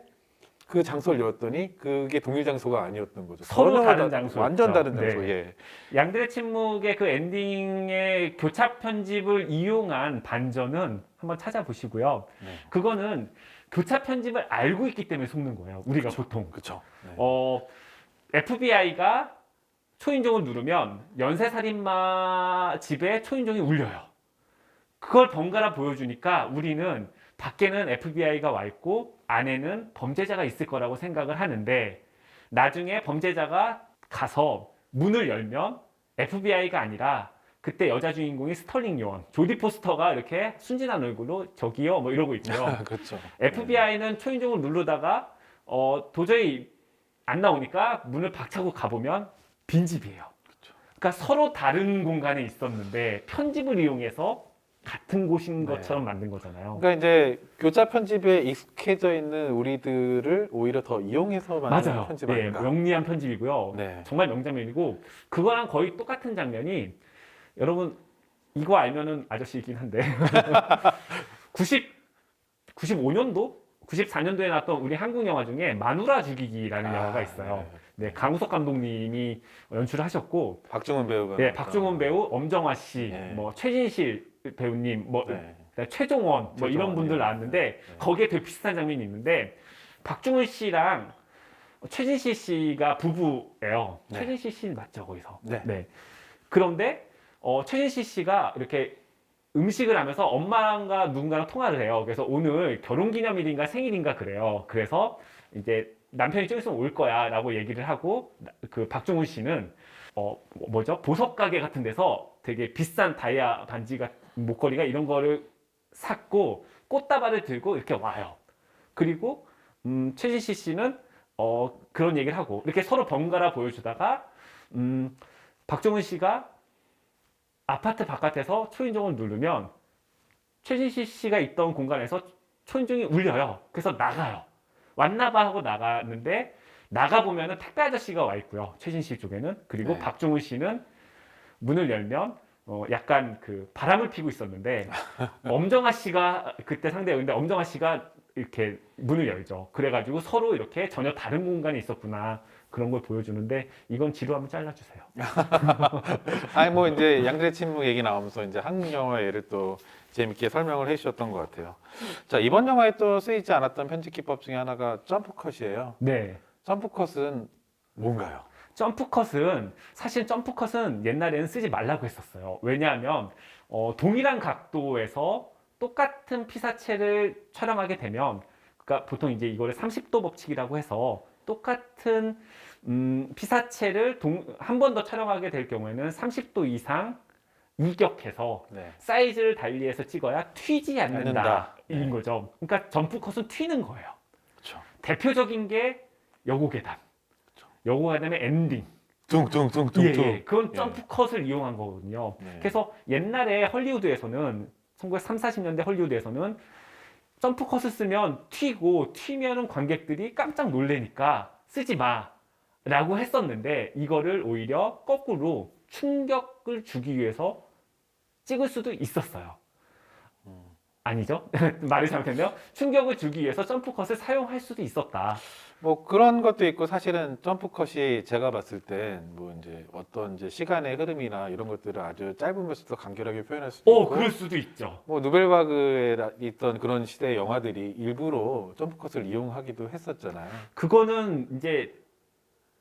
그 장소를 열었더니 그게 동일 장소가 아니었던 거죠. 서로 전혀 다른 장소였죠. 완전 다른 장소. 네. 예. 양들의 침묵의 그 엔딩의 교차 편집을 이용한 반전은 한번 찾아보시고요. 네. 그거는 교차 편집을 알고 있기 때문에 속는 거예요. 우리가 보통. 그렇죠. 네. FBI가 초인종을 누르면 연쇄살인마 집에 초인종이 울려요. 그걸 번갈아 보여주니까 우리는 밖에는 FBI가 와 있고 안에는 범죄자가 있을 거라고 생각을 하는데, 나중에 범죄자가 가서 문을 열면 FBI가 아니라 그때 여자 주인공이 스털링 요원 조디 포스터가 이렇게 순진한 얼굴로 저기요 뭐 이러고 있고요. 그렇죠. FBI는 초인종을 누르다가 도저히 안 나오니까 문을 박차고 가보면 빈집이에요. 그러니까 서로 다른 공간에 있었는데 편집을 이용해서 같은 곳인 네. 것처럼 만든 거잖아요. 그러니까 이제 교차 편집에 익숙해져 있는 우리들을 오히려 더 이용해서 만든 맞아요. 편집 네, 아닌가. 영리한 편집이고요. 네. 정말 명장면이고, 그거랑 거의 똑같은 장면이, 여러분 이거 알면은 아저씨이긴 한데 95년도? 94년도에 나왔던 우리 한국 영화 중에 마누라 죽이기라는 영화가 있어요. 네, 강우석 감독님이 연출을 하셨고, 박중훈 배우가. 네, 박중훈 배우, 엄정화 씨, 네. 뭐 최진실 배우님, 뭐 네. 최종원, 뭐 이런 분들 예. 나왔는데 네. 거기에 되게 비슷한 장면이 있는데, 박중훈 씨랑 최진실 씨가 부부예요. 네. 최진실 씨 맞죠, 거기서? 네. 그런데 최진실 씨가 이렇게 음식을 하면서 엄마가 누군가랑 통화를 해요. 그래서 오늘 결혼기념일인가 생일인가 그래요. 그래서 이제 남편이 좀 있으면 올 거야라고 얘기를 하고, 그 박중훈 씨는 보석 가게 같은 데서 되게 비싼 다이아 반지가 목걸이가 이런 거를 샀고 꽃다발을 들고 이렇게 와요. 그리고 최진실 씨는 그런 얘기를 하고 이렇게 서로 번갈아 보여주다가 박중훈 씨가 아파트 바깥에서 초인종을 누르면 최진실 씨가 있던 공간에서 초인종이 울려요. 그래서 나가요. 왔나봐 하고 나가는데, 나가보면은 택배 아저씨가 와 있고요. 최진실 쪽에는. 그리고 네. 박중훈 씨는 문을 열면 약간 그 바람을 피고 있었는데 엄정화 씨가 그때 상대였는데 엄정화 씨가 이렇게 문을 열죠. 그래가지고 서로 이렇게 전혀 다른 공간에 있었구나, 그런 걸 보여주는데, 이건 지루 한번 잘라주세요. 아니 뭐 이제 양들의 침묵 얘기 나오면서 이제 한국 영화 예를 또 재밌게 설명을 해주셨던 것 같아요. 자, 이번 영화에 또 쓰이지 않았던 편집 기법 중에 하나가 점프컷이에요. 네. 점프컷은 뭔가요? 점프컷은, 사실 점프컷은 옛날에는 쓰지 말라고 했었어요. 왜냐하면 동일한 각도에서 똑같은 피사체를 촬영하게 되면, 그러니까 보통 이제 이거를 30도 법칙이라고 해서 똑같은 피사체를 한 번 더 촬영하게 될 경우에는 30도 이상 이격해서 네. 사이즈를 달리해서 찍어야 튀지 않는다. 인 네. 거죠. 그러니까 점프컷은 튀는 거예요. 그렇죠. 대표적인 게 여고괴담. 여고괴담의 엔딩. 퉁퉁퉁퉁퉁. 예. 그건 예. 점프 컷을 이용한 거거든요. 네. 그래서 옛날에 헐리우드에서는 1930, 40년대 헐리우드에서는 점프 컷을 쓰면 튀면은 관객들이 깜짝 놀래니까 쓰지 마라고 했었는데 이거를 오히려 거꾸로 충격을 주기 위해서 찍을 수도 있었어요. 아니죠? 말이 잘못했네요. 충격을 주기 위해서 점프 컷을 사용할 수도 있었다. 뭐 그런 것도 있고 사실은 점프컷이 제가 봤을 땐 뭐 이제 어떤 이제 시간의 흐름이나 이런 것들을 아주 짧으면서도 간결하게 표현할 수도 있고 그럴 수도 있죠. 뭐 누벨바그에 있던 그런 시대의 영화들이 일부러 점프컷을 이용하기도 했었잖아요. 그거는 이제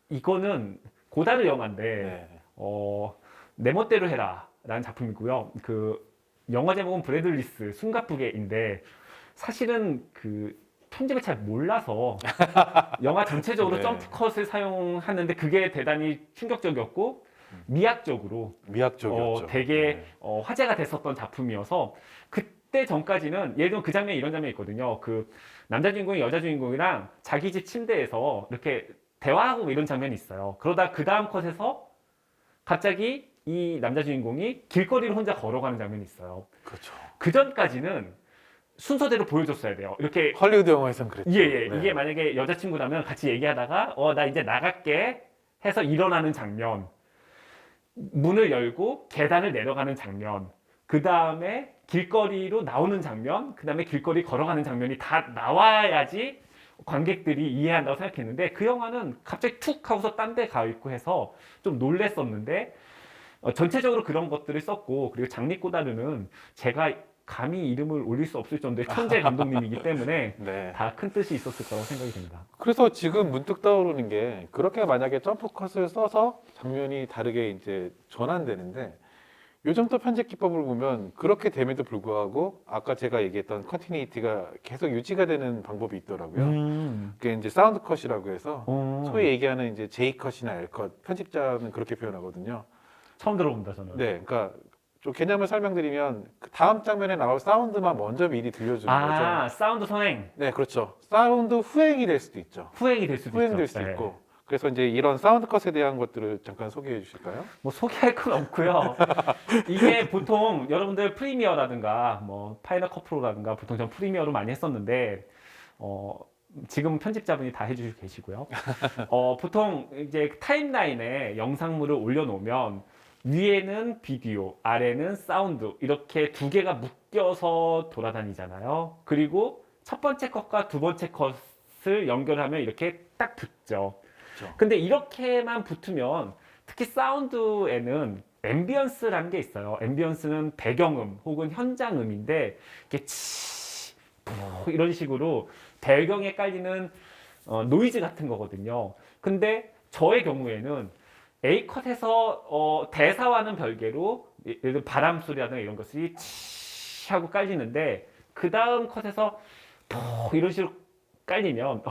이거는 고다르 영화인데 네. 내 멋대로 해라라는 작품이고요. 그 영화 제목은 브래들리스 숨가쁘게인데 사실은 그 편집을 잘 몰라서 영화 전체적으로 네. 점프컷을 사용하는데 그게 대단히 충격적이었고 미학적으로 미학적이었죠. 되게 네. 화제가 됐었던 작품이어서 그때 전까지는 예를 들면 그 장면 이런 장면이 있거든요. 그 남자 주인공이 여자 주인공이랑 자기 집 침대에서 이렇게 대화하고 뭐 이런 장면이 있어요. 그러다 그 다음 컷에서 갑자기 이 남자 주인공이 길거리를 혼자 걸어가는 장면이 있어요. 그렇죠. 그 전까지는 순서대로 보여줬어야 돼요. 이렇게 헐리우드 영화에선 그랬죠. 예. 네. 이게 만약에 여자친구라면 같이 얘기하다가 나 이제 나갈게 해서 일어나는 장면, 문을 열고 계단을 내려가는 장면, 그 다음에 길거리로 나오는 장면, 그 다음에 길거리 걸어가는 장면이 다 나와야지 관객들이 이해한다고 생각했는데 그 영화는 갑자기 툭 하고서 딴 데 가 있고 해서 좀 놀랬었는데 전체적으로 그런 것들을 썼고 그리고 장리 꼬다르는 제가 감히 이름을 올릴 수 없을 정도의 천재 감독님이기 때문에 네. 다 큰 뜻이 있었을 거라고 생각이 듭니다. 그래서 지금 문득 떠오르는 게 그렇게 만약에 점프컷을 써서 장면이 다르게 이제 전환되는데 요즘 또 편집 기법을 보면 그렇게 됨에도 불구하고 아까 제가 얘기했던 컨티니티가 계속 유지가 되는 방법이 있더라고요. 그게 이제 사운드 컷이라고 해서 소위 얘기하는 이제 J컷이나 L컷 편집자는 그렇게 표현하거든요. 처음 들어본다 저는. 네, 그러니까 좀 개념을 설명드리면 그 다음 장면에 나올 사운드만 먼저 미리 들려주는 거죠. 사운드 선행 네, 그렇죠. 사운드 후행이 될 수도 있죠. 후행이 될 수도 후행될 있죠. 수도 네. 있고. 그래서 이제 이런 사운드 컷에 대한 것들을 잠깐 소개해 주실까요? 뭐 소개할 건 없고요. 이게 보통 여러분들 프리미어라든가 뭐 파이널 컷 프로라든가 보통 전 프리미어로 많이 했었는데 지금 편집자분이 다 해주시고 계시고요. 보통 이제 타임라인에 영상물을 올려놓으면 위에는 비디오, 아래는 사운드 이렇게 두 개가 묶여서 돌아다니잖아요. 그리고 첫 번째 컷과 두 번째 컷을 연결하면 이렇게 딱 붙죠. 그렇죠. 근데 이렇게만 붙으면 특히 사운드에는 앰비언스라는 게 있어요. 앰비언스는 배경음 혹은 현장음인데 이렇게 이런 식으로 배경에 깔리는 노이즈 같은 거거든요. 근데 저의 경우에는 A컷에서 대사와는 별개로 예를 들어 바람 소리라든가 이런 것이 하고 깔리는데 그 다음 컷에서 이런 식으로 깔리면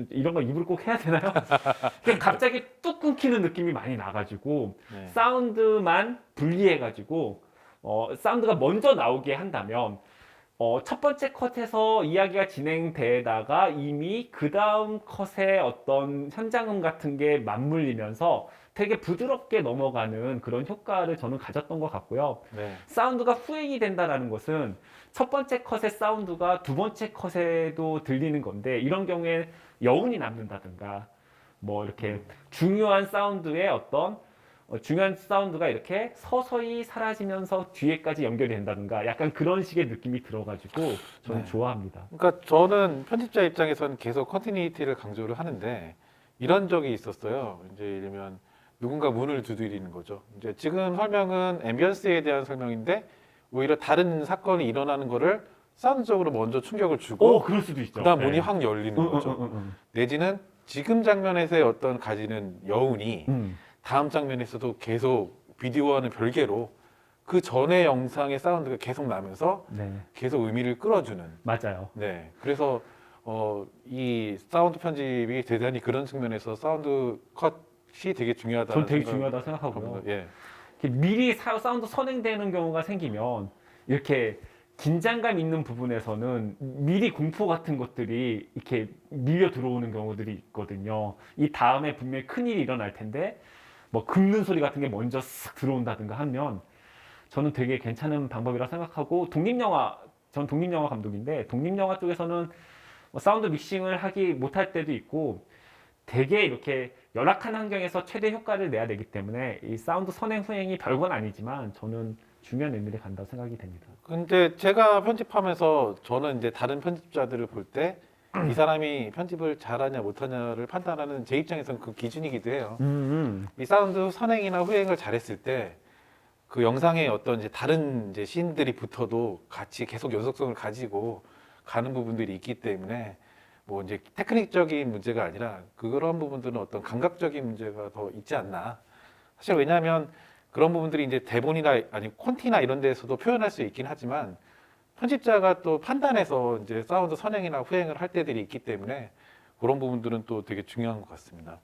이런 거 입으로 꼭 해야 되나요? 그냥 갑자기 뚝 끊기는 느낌이 많이 나가지고 네. 사운드만 분리해가지고 사운드가 먼저 나오게 한다면 첫 번째 컷에서 이야기가 진행되다가 이미 그 다음 컷의 어떤 현장음 같은 게 맞물리면서 되게 부드럽게 넘어가는 그런 효과를 저는 가졌던 것 같고요. 네. 사운드가 후행이 된다는 것은 첫 번째 컷의 사운드가 두 번째 컷에도 들리는 건데 이런 경우에 여운이 남는다든가 뭐 이렇게 중요한 사운드의 어떤 중요한 사운드가 이렇게 서서히 사라지면서 뒤에까지 연결이 된다든가 약간 그런 식의 느낌이 들어가지고 저는 네. 좋아합니다. 그러니까 저는 편집자 입장에서는 계속 컨티니티를 강조를 하는데 이런 적이 있었어요. 이제 예를 들면 누군가 문을 두드리는 거죠. 이제 지금 설명은 앰비언스에 대한 설명인데 오히려 다른 사건이 일어나는 거를 사운드적으로 먼저 충격을 주고 그럴 수도 있죠. 그다음 네. 문이 확 열리는 거죠. 내지는 지금 장면에서의 어떤 가지는 여운이 다음 장면에서도 계속 비디오와는 별개로 그 전의 영상의 사운드가 계속 나면서 네, 계속 의미를 끌어주는. 맞아요. 네, 그래서 이 사운드 편집이 대단히 그런 측면에서 사운드 컷이 되게 중요하다는 전 되게 생각을 중요하다고 생각하고요. 합니다. 예. 이렇게 미리 사운드 선행되는 경우가 생기면 이렇게 긴장감 있는 부분에서는 미리 공포 같은 것들이 이렇게 밀려 들어오는 경우들이 있거든요. 이 다음에 분명히 큰일이 일어날 텐데 뭐 긁는 소리 같은 게 먼저 쓱 들어온다든가 하면 저는 되게 괜찮은 방법이라고 생각하고 전 독립영화 감독인데 독립영화 쪽에서는 뭐 사운드 믹싱을 하기 못할 때도 있고 되게 이렇게 열악한 환경에서 최대 효과를 내야 되기 때문에 이 사운드 선행 후행이 별건 아니지만 저는 중요한 의미를 간다고 생각이 됩니다. 근데 제가 편집하면서 저는 이제 다른 편집자들을 볼 때 이 사람이 편집을 잘하냐 못하냐를 판단하는 제 입장에서는 그 기준이기도 해요. 이 사운드 선행이나 후행을 잘했을 때 그 영상에 어떤 이제 다른 이제 씬들이 붙어도 같이 계속 연속성을 가지고 가는 부분들이 있기 때문에 뭐 이제 테크닉적인 문제가 아니라 그런 부분들은 어떤 감각적인 문제가 더 있지 않나. 사실 왜냐하면 그런 부분들이 이제 대본이나 아니 콘티나 이런 데서도 표현할 수 있긴 하지만 편집자가 또 판단해서 이제 사운드 선행이나 후행을 할 때들이 있기 때문에 그런 부분들은 또 되게 중요한 것 같습니다.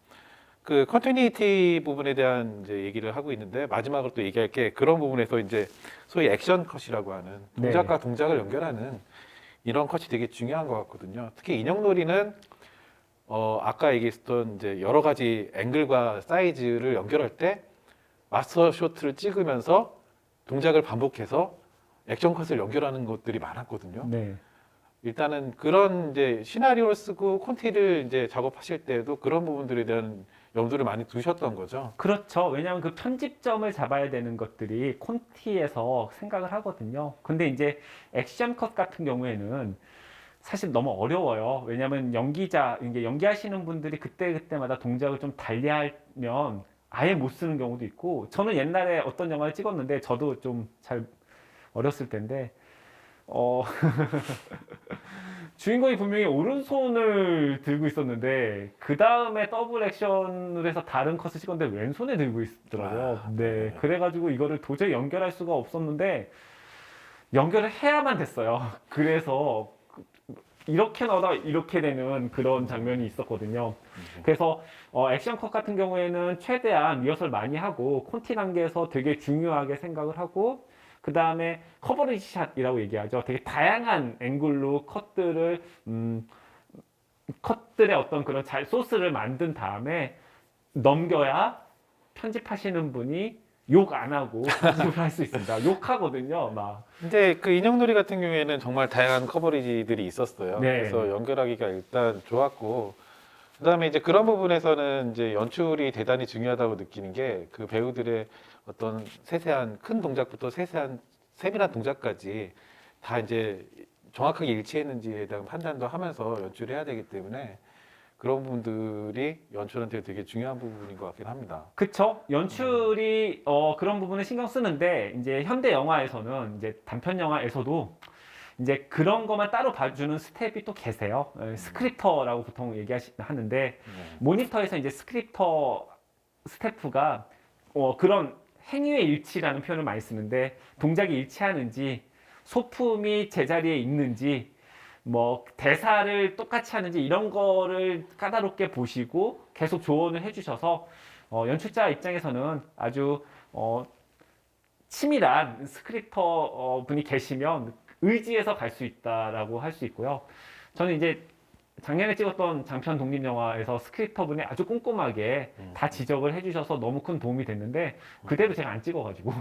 그 컨티니티 부분에 대한 이제 얘기를 하고 있는데 마지막으로 또 얘기할 게 그런 부분에서 이제 소위 액션 컷이라고 하는 동작과 동작을 연결하는 이런 컷이 되게 중요한 것 같거든요. 특히 인형놀이는 아까 얘기했던 이제 여러 가지 앵글과 사이즈를 연결할 때 마스터 숏을 찍으면서 동작을 반복해서 액션 컷을 연결하는 것들이 많았거든요. 네. 일단은 그런 이제 시나리오를 쓰고 콘티를 이제 작업하실 때도 그런 부분들에 대한 염두를 많이 두셨던 거죠. 그렇죠. 왜냐하면 그 편집점을 잡아야 되는 것들이 콘티에서 생각을 하거든요. 근데 이제 액션 컷 같은 경우에는 사실 너무 어려워요. 왜냐하면 이게 연기하시는 분들이 그때그때마다 동작을 좀 달리하면 아예 못 쓰는 경우도 있고 저는 옛날에 어떤 영화를 찍었는데 저도 좀 잘 어렸을 때인데 주인공이 분명히 오른손을 들고 있었는데 그 다음에 더블 액션을 해서 다른 컷을 찍었는데 왼손에 들고 있더라고요. 네, 그래가지고 이거를 도저히 연결할 수가 없었는데 연결을 해야만 됐어요. 그래서 이렇게 넣어다 이렇게 되는 그런 장면이 있었거든요. 그래서 액션 컷 같은 경우에는 최대한 리허설 많이 하고 콘티 단계에서 되게 중요하게 생각을 하고 그 다음에 커버리지 샷이라고 얘기하죠. 되게 다양한 앵글로 컷들의 어떤 그런 소스를 만든 다음에 넘겨야 편집하시는 분이 욕 안 하고 편집을 할 수 있습니다. 욕하거든요, 막. 근데 그 인형놀이 같은 경우에는 정말 다양한 커버리지들이 있었어요. 네. 그래서 연결하기가 일단 좋았고, 그다음에 이제 그런 부분에서는 이제 연출이 대단히 중요하다고 느끼는 게 그 배우들의 어떤 세세한 큰 동작부터 세세한 세밀한 동작까지 다 이제 정확하게 일치했는지에 대한 판단도 하면서 연출을 해야 되기 때문에 그런 부분들이 연출한테 되게 중요한 부분인 것 같긴 합니다. 그쵸? 연출이 그런 부분을 신경 쓰는데 이제 현대 영화에서는 이제 단편 영화에서도 이제 그런 것만 따로 봐주는 스텝이 또 계세요. 스크립터라고 보통 얘기하는데 모니터에서 이제 스크립터 스태프가 그런 행위의 일치라는 표현을 많이 쓰는데 동작이 일치하는지 소품이 제자리에 있는지 뭐 대사를 똑같이 하는지 이런 거를 까다롭게 보시고 계속 조언을 해주셔서 연출자 입장에서는 아주 치밀한 스크립터 분이 계시면 의지해서 갈 수 있다라고 할 수 있고요. 저는 이제 작년에 찍었던 장편 독립영화에서 스크립터 분이 아주 꼼꼼하게 다 지적을 해주셔서 너무 큰 도움이 됐는데 그대로 제가 안 찍어가지고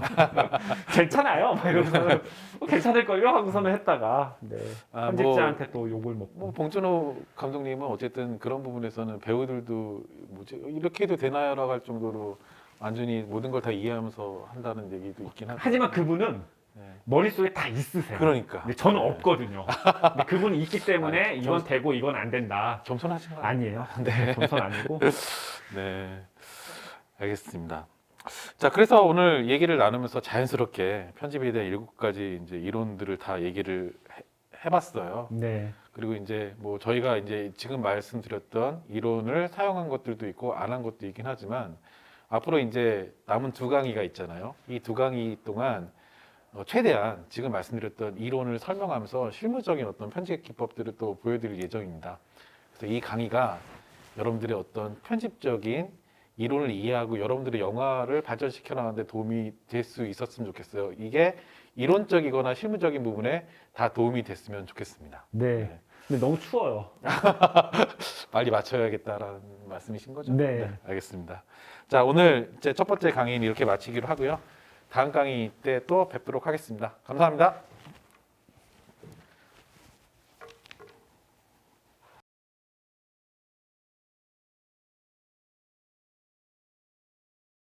괜찮아요 막 이러고서는 괜찮을걸요 하고서는 했다가 네, 편집자한테 또 욕을 먹고 뭐 봉준호 감독님은 어쨌든 그런 부분에서는 배우들도 뭐지 이렇게 해도 되나요라고 할 정도로 완전히 모든 걸 다 이해하면서 한다는 얘기도 있긴 하죠. 하지만 그분은 네. 머릿속에 다 있으세요. 그러니까. 근데 저는 네. 없거든요. 근데 그분이 있기 때문에 아니, 이건 되고 이건 안 된다. 겸손하신 거 아니에요. 네, 겸손 아니고. 네, 알겠습니다. 자, 그래서 오늘 얘기를 나누면서 자연스럽게 편집에 대한 7가지 이제 이론들을 다 얘기를 해봤어요. 네. 그리고 이제 뭐 저희가 이제 지금 말씀드렸던 이론을 사용한 것들도 있고 안 한 것도 있긴 하지만 앞으로 이제 남은 2강의가 있잖아요. 이 2강의 동안 최대한 지금 말씀드렸던 이론을 설명하면서 실무적인 어떤 편집 기법들을 또 보여드릴 예정입니다. 그래서 이 강의가 여러분들의 어떤 편집적인 이론을 이해하고 여러분들의 영화를 발전시켜 나가는 데 도움이 될 수 있었으면 좋겠어요. 이게 이론적이거나 실무적인 부분에 다 도움이 됐으면 좋겠습니다. 네. 근데 너무 추워요. 빨리 맞춰야겠다라는 말씀이신 거죠? 네. 알겠습니다. 자, 오늘 제 첫 번째 강의는 이렇게 마치기로 하고요. 다음 강의 때 또 뵙도록 하겠습니다. 감사합니다.